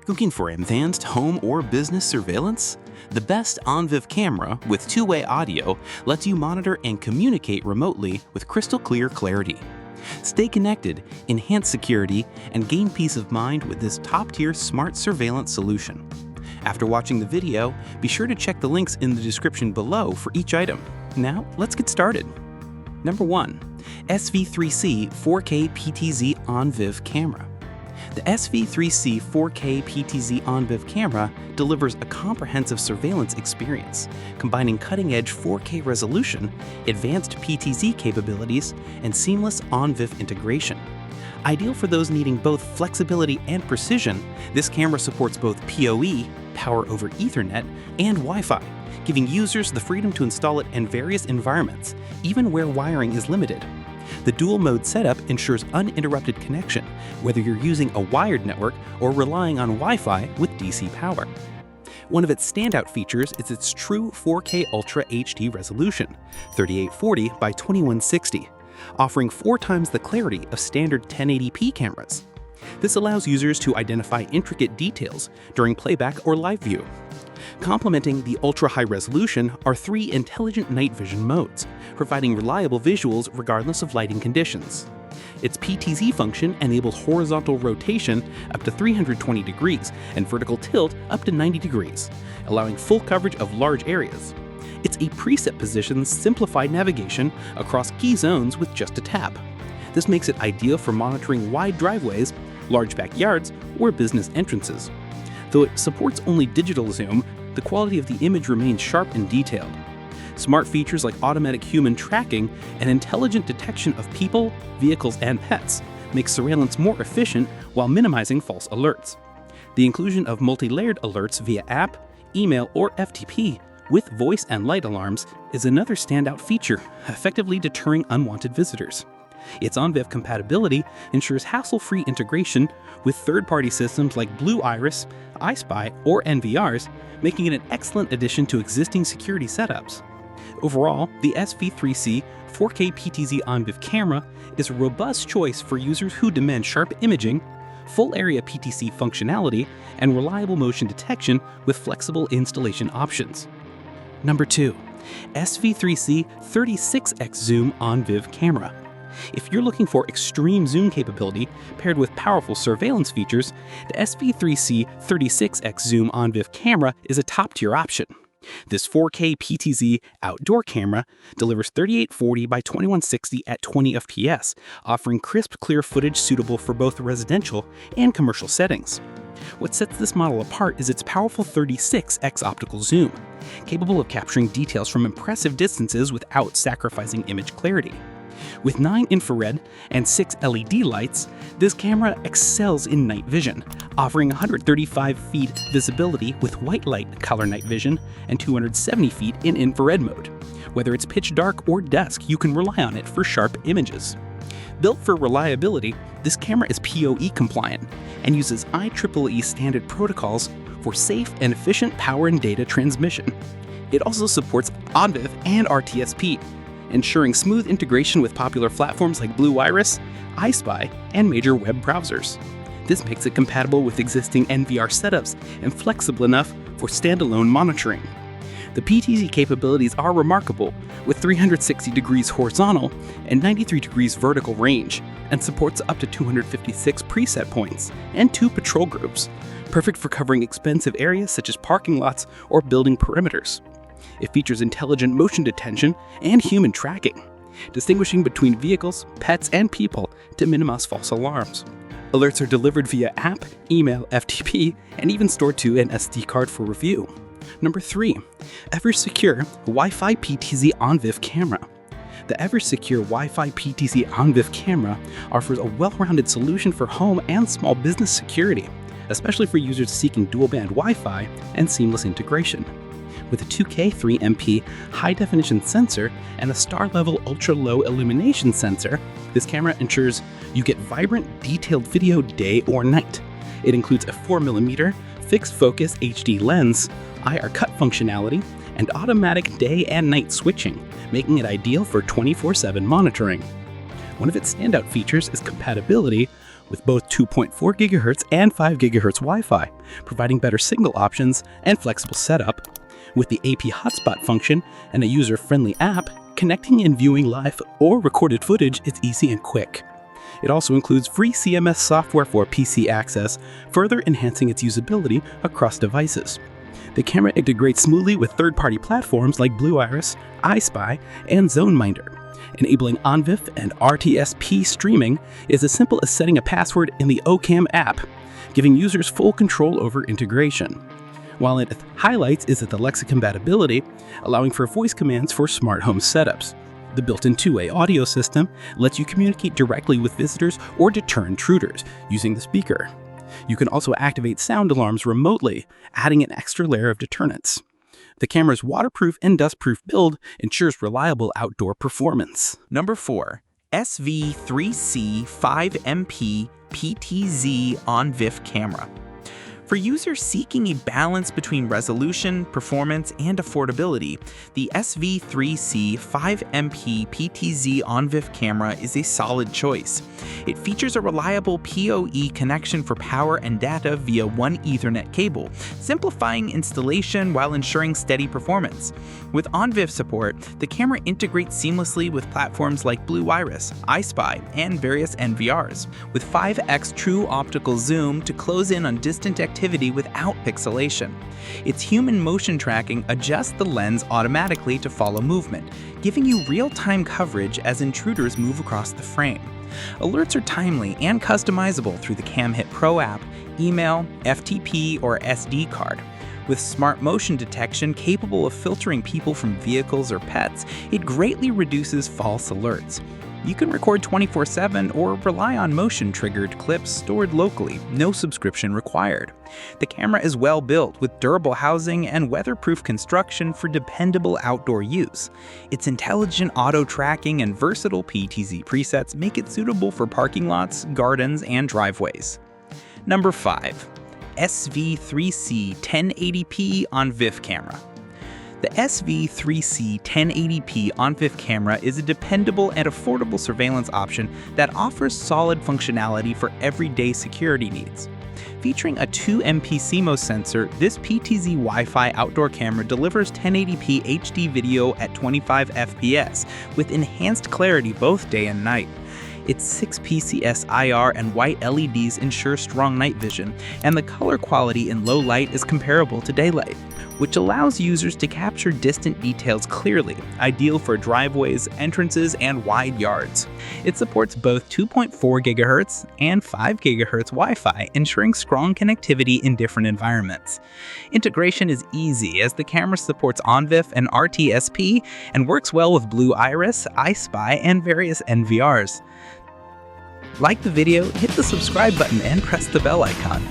Looking for advanced home or business surveillance? The best Onvif camera with two-way audio lets you monitor and communicate remotely with crystal clear clarity. Stay connected, enhance security, and gain peace of mind with this top-tier smart surveillance solution. After watching the video, be sure to check the links in the description below for each item. Now, let's get started. Number 1. SV3C 4K PTZ Onvif Camera. The SV3C 4K PTZ Onvif camera delivers a comprehensive surveillance experience, combining cutting-edge 4K resolution, advanced PTZ capabilities, and seamless Onvif integration. Ideal for those needing both flexibility and precision, this camera supports both PoE, Power over Ethernet, and Wi-Fi, giving users the freedom to install it in various environments, even where wiring is limited. The dual-mode setup ensures uninterrupted connection, whether you're using a wired network or relying on Wi-Fi with DC power. One of its standout features is its true 4K Ultra HD resolution, 3840 by 2160, offering 4 times the clarity of standard 1080p cameras. This allows users to identify intricate details during playback or live view. Complementing the ultra-high resolution are 3 intelligent night vision modes, providing reliable visuals regardless of lighting conditions. Its PTZ function enables horizontal rotation up to 320 degrees and vertical tilt up to 90 degrees, allowing full coverage of large areas. Its a preset positions simplify navigation across key zones with just a tap. This makes it ideal for monitoring wide driveways, large backyards, or business entrances. Though it supports only digital zoom, the quality of the image remains sharp and detailed. Smart features like automatic human tracking and intelligent detection of people, vehicles, and pets make surveillance more efficient while minimizing false alerts. The inclusion of multi-layered alerts via app, email, or FTP with voice and light alarms is another standout feature, effectively deterring unwanted visitors. Its Onvif compatibility ensures hassle-free integration with third-party systems like Blue Iris, iSpy, or NVRs, making it an excellent addition to existing security setups. Overall, the SV3C 4K PTZ Onvif camera is a robust choice for users who demand sharp imaging, full-area PTZ functionality, and reliable motion detection with flexible installation options. Number 2. SV3C 36x Zoom Onvif Camera. If you're looking for extreme zoom capability paired with powerful surveillance features, the SV3C 36x Zoom Onvif camera is a top-tier option. This 4K PTZ outdoor camera delivers 3840 by 2160 at 20 fps, offering crisp, clear footage suitable for both residential and commercial settings. What sets this model apart is its powerful 36x optical zoom, capable of capturing details from impressive distances without sacrificing image clarity. With 9 infrared and 6 LED lights, this camera excels in night vision, offering 135 feet visibility with white light color night vision and 270 feet in infrared mode. Whether it's pitch dark or dusk, you can rely on it for sharp images. Built for reliability, this camera is PoE compliant and uses IEEE standard protocols for safe and efficient power and data transmission. It also supports Onvif and RTSP, ensuring smooth integration with popular platforms like Blue Iris, iSpy, and major web browsers. This makes it compatible with existing NVR setups and flexible enough for standalone monitoring. The PTZ capabilities are remarkable, with 360 degrees horizontal and 93 degrees vertical range, and supports up to 256 preset points and 2 patrol groups, perfect for covering expensive areas such as parking lots or building perimeters. It features intelligent motion detection and human tracking, distinguishing between vehicles, pets, and people to minimize false alarms. Alerts are delivered via app, email, FTP, and even stored to an SD card for review. Number 3. EVERSECU Wi-Fi PTZ Onvif Camera. The EVERSECU Wi-Fi PTZ Onvif camera offers a well-rounded solution for home and small business security, especially for users seeking dual-band Wi-Fi and seamless integration. With a 2K 3MP high-definition sensor and a star-level ultra-low illumination sensor, this camera ensures you get vibrant, detailed video day or night. It includes a 4mm fixed-focus HD lens, IR cut functionality, and automatic day and night switching, making it ideal for 24/7 monitoring. One of its standout features is compatibility with both 2.4 GHz and 5 GHz Wi-Fi, providing better signal options and flexible setup. With the AP hotspot function and a user-friendly app, connecting and viewing live or recorded footage is easy and quick. It also includes free CMS software for PC access, further enhancing its usability across devices. The camera integrates smoothly with third-party platforms like Blue Iris, iSpy, and ZoneMinder. Enabling Onvif and RTSP streaming is as simple as setting a password in the OCam app, giving users full control over integration. While it highlights is its Alexa compatibility, allowing for voice commands for smart home setups. The built-in two-way audio system lets you communicate directly with visitors or deter intruders using the speaker. You can also activate sound alarms remotely, adding an extra layer of deterrence. The camera's waterproof and dustproof build ensures reliable outdoor performance. Number 4. SV3C 5MP PTZ Onvif camera. For users seeking a balance between resolution, performance, and affordability, the SV3C 5MP PTZ Onvif camera is a solid choice. It features a reliable PoE connection for power and data via one Ethernet cable, simplifying installation while ensuring steady performance. With Onvif support, the camera integrates seamlessly with platforms like Blue Iris, iSpy, and various NVRs, with 5x true optical zoom to close in on distant activity without pixelation. Its human motion tracking adjusts the lens automatically to follow movement, giving you real-time coverage as intruders move across the frame. Alerts are timely and customizable through the CamHit Pro app, email, FTP, or SD card. With smart motion detection capable of filtering people from vehicles or pets, it greatly reduces false alerts. You can record 24/7 or rely on motion-triggered clips stored locally, no subscription required. The camera is well built with durable housing and weatherproof construction for dependable outdoor use. Its intelligent auto-tracking and versatile PTZ presets make it suitable for parking lots, gardens, and driveways. Number 5. SV3C 1080p Onvif camera. The SV3C 1080p Onvif camera is a dependable and affordable surveillance option that offers solid functionality for everyday security needs. Featuring a 2MP CMOS sensor, this PTZ Wi-Fi outdoor camera delivers 1080p HD video at 25 FPS with enhanced clarity both day and night. Its 6 PCS IR and white LEDs ensure strong night vision, and the color quality in low light is comparable to daylight, which allows users to capture distant details clearly, ideal for driveways, entrances, and wide yards. It supports both 2.4 GHz and 5 GHz Wi-Fi, ensuring strong connectivity in different environments. Integration is easy as the camera supports Onvif and RTSP and works well with Blue Iris, iSpy, and various NVRs. Like the video, hit the subscribe button and press the bell icon.